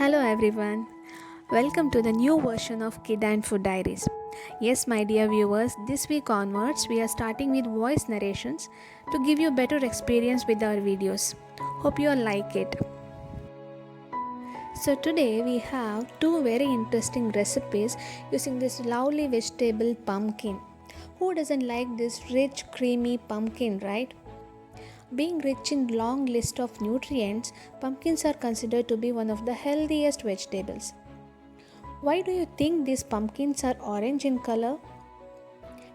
Hello everyone. Welcome to the new version of Kid and Food Diaries. Yes, my dear viewers, this week onwards we are starting with voice narrations to give you better experience with our videos. Hope you all like it. So today we have two very interesting recipes using this lovely vegetable pumpkin. Who doesn't like this rich creamy pumpkin, right? Being rich in long list of nutrients, pumpkins are considered to be one of the healthiest vegetables. Why do you think these pumpkins are orange in color?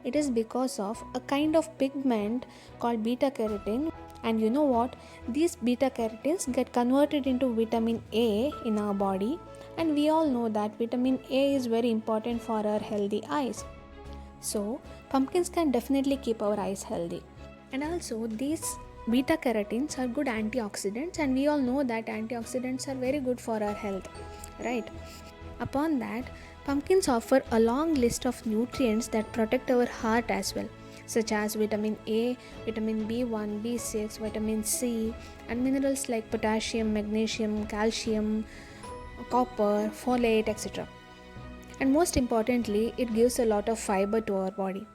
It is because of a kind of pigment called beta carotene. And you know what? These beta carotenes get converted into vitamin A in our body, and we all know that vitamin A is very important for our healthy eyes. So, pumpkins can definitely keep our eyes healthy. And also, these beta carotenes are good antioxidants, and we all know that antioxidants are very good for our health, right? Upon that, pumpkins offer a long list of nutrients that protect our heart as well, such as vitamin A, vitamin B1, B6, vitamin C, and minerals like potassium, magnesium, calcium, copper, folate, etc. And most importantly, it gives a lot of fiber to our body.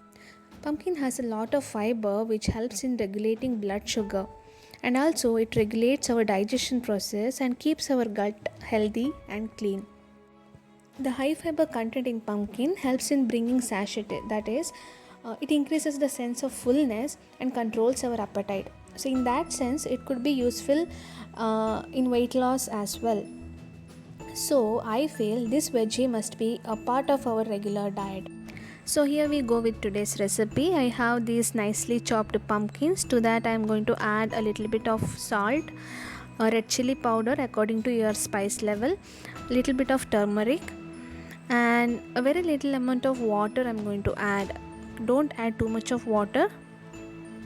Pumpkin has a lot of fiber which helps in regulating blood sugar, and also it regulates our digestion process and keeps our gut healthy and clean. The high fiber content in pumpkin helps in bringing satiety, that is, it increases the sense of fullness and controls our appetite. So, in that sense, it could be useful in weight loss as well. So, I feel this veggie must be a part of our regular diet. So, here we go with today's recipe. I have these nicely chopped pumpkins. To that, I am going to add a little bit of salt, red chili powder according to your spice level, little bit of turmeric, and a very little amount of water I'm going to add. Don't add too much of water.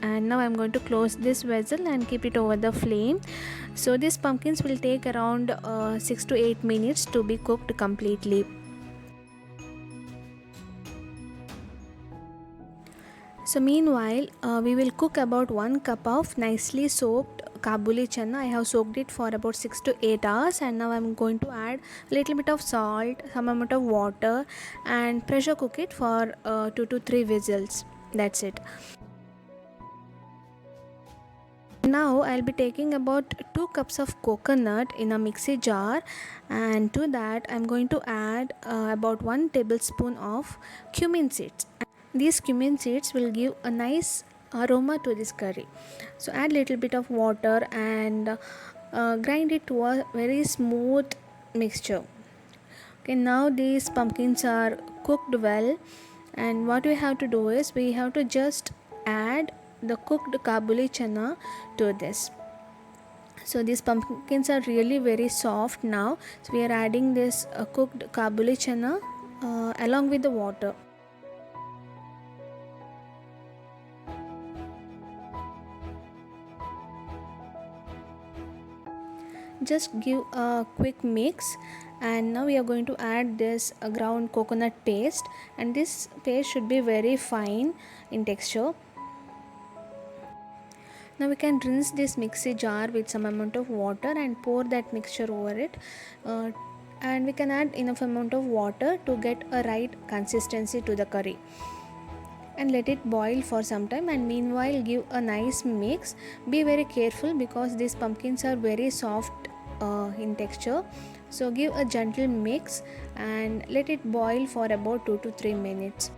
And now I'm going to close this vessel and keep it over the flame. So these pumpkins will take around 6 to 8 minutes to be cooked completely. So meanwhile, we will cook about 1 cup of nicely soaked Kabuli chana. I have soaked it for about 6 to 8 hours, and now I am going to add a little bit of salt, some amount of water, and pressure cook it for 2 to 3 whistles. That's it. Now I'll be taking about 2 cups of coconut in a mixie jar, and to that I'm going to add about 1 tablespoon of cumin seeds. These cumin seeds will give a nice aroma to this curry. So add little bit of water and grind it to a very smooth mixture. Okay, now these pumpkins are cooked well, and what we have to do is we have to just add the cooked Kabuli chana to this. So these pumpkins are really very soft now. So we are adding this cooked Kabuli chana along with the water. Just give a quick mix, and now we are going to add this ground coconut paste, and this paste should be very fine in texture. Now we can rinse this mixie jar with some amount of water and pour that mixture over it, and we can add enough amount of water to get a right consistency to the curry, and let it boil for some time. And meanwhile, give a nice mix. Be very careful because these pumpkins are very soft in texture, so give a gentle mix and let it boil for about 2 to 3 minutes.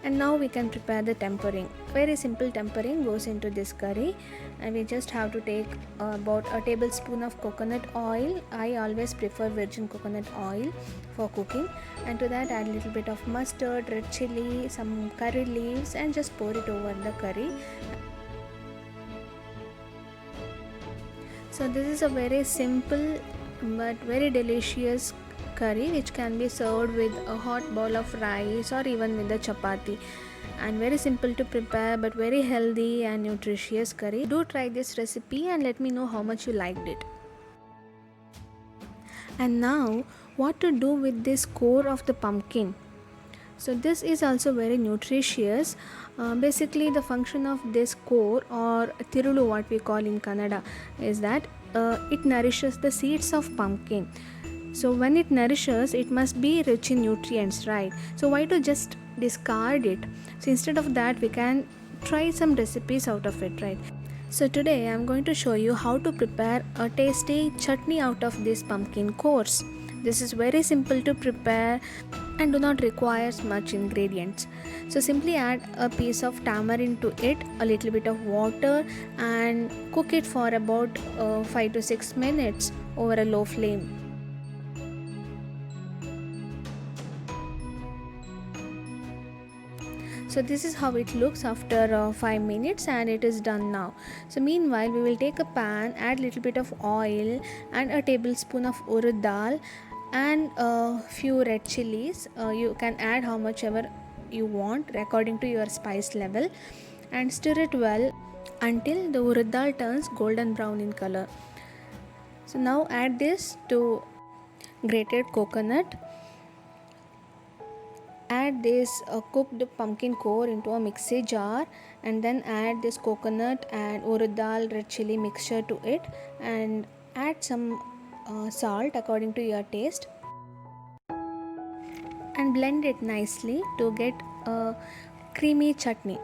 And now we can prepare the tempering. Very simple tempering goes into this curry, and we just have to take about a tablespoon of coconut oil. I always prefer virgin coconut oil for cooking, and to that add a little bit of mustard, red chili, some curry leaves, and just pour it over the curry. So this is a very simple but very delicious curry which can be served with a hot bowl of rice or even with the chapati, and very simple to prepare but very healthy and nutritious curry. Do try this recipe and let me know how much you liked it. And now, what to do with this core of the pumpkin? So this is also very nutritious. Basically, the function of this core or tirulu, what we call in Kannada, is that it nourishes the seeds of pumpkin. So when it nourishes, it must be rich in nutrients, right? So why to just discard it? So instead of that, we can try some recipes out of it, right? So today I'm going to show you how to prepare a tasty chutney out of this pumpkin cores. This is very simple to prepare and do not requires much ingredients. So simply add a piece of tamarind to it, a little bit of water, and cook it for about 5 to 6 minutes over a low flame. So this is how it looks after 5 minutes, and it is done now. So meanwhile, we will take a pan, add little bit of oil and a tablespoon of urad dal and a few red chilies. You can add how much ever you want according to your spice level, and stir it well until the urad dal turns golden brown in color. So now add this to grated coconut. Add this cooked pumpkin core into a mixie jar, and then add this coconut and urad dal red chili mixture to it, and add some salt according to your taste, and blend it nicely to get a creamy chutney.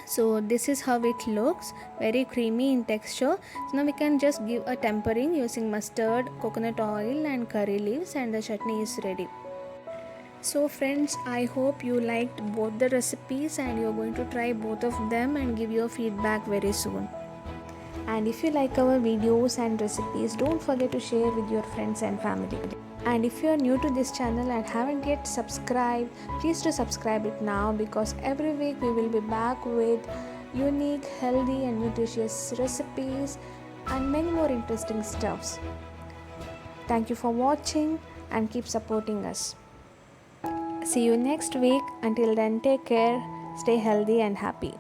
So this is how it looks, very creamy in texture. So now we can just give a tempering using mustard, coconut oil and curry leaves, and the chutney is ready. So friends, I hope you liked both the recipes and you're going to try both of them and give your feedback very soon. And if you like our videos and recipes, don't forget to share with your friends and family. And if you are new to this channel and haven't yet subscribed, please do subscribe it now, because every week we will be back with unique, healthy and nutritious recipes and many more interesting stuffs. Thank you for watching and keep supporting us. See you next week. Until then, take care, stay healthy and happy.